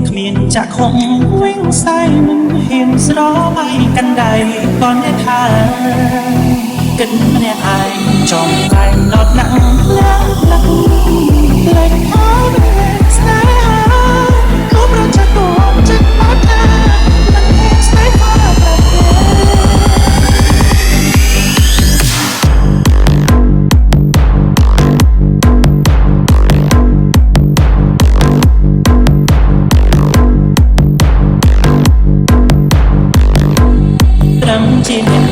គ្មានចាក់ខំវិញសៃមិនហ៊ានស្រមៃកាន់ដៃក៏អ្នកថាគិតម្នាក់ឯងចំតែងណត់ណាំងណាំណាំលេចអោបស្នេហាគូប្រចាក់គូចិត្តមកថាមិនហ៊ានស្នេហាប្រទេត្រឹមជាអ្នក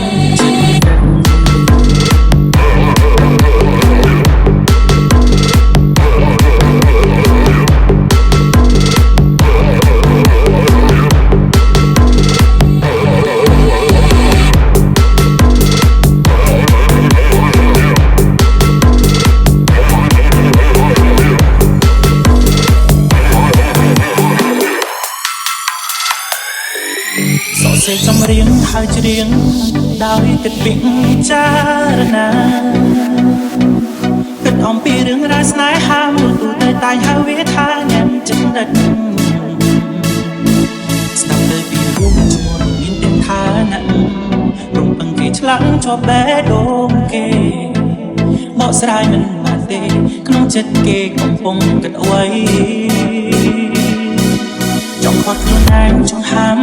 សរសេរចម្រៀងហើយច្រៀងដោយគិតពិចារណាគិតអំពីរឿងរ៉ាវស្នេហាមួយទូទៅតែងហៅវាថាអ្នកចិត្តដិតស្ដាប់ទៅពីរូបឈ្មោះមានតែឋានៈរំពឹងគេឆ្លាក់ជាប់បេះដូងគេបកស្រាយមិនបានទេក្នុងចិត្តគេកំពុងគិតអ្វីចង់ខត់ខ្លួនឯងចង់ហាម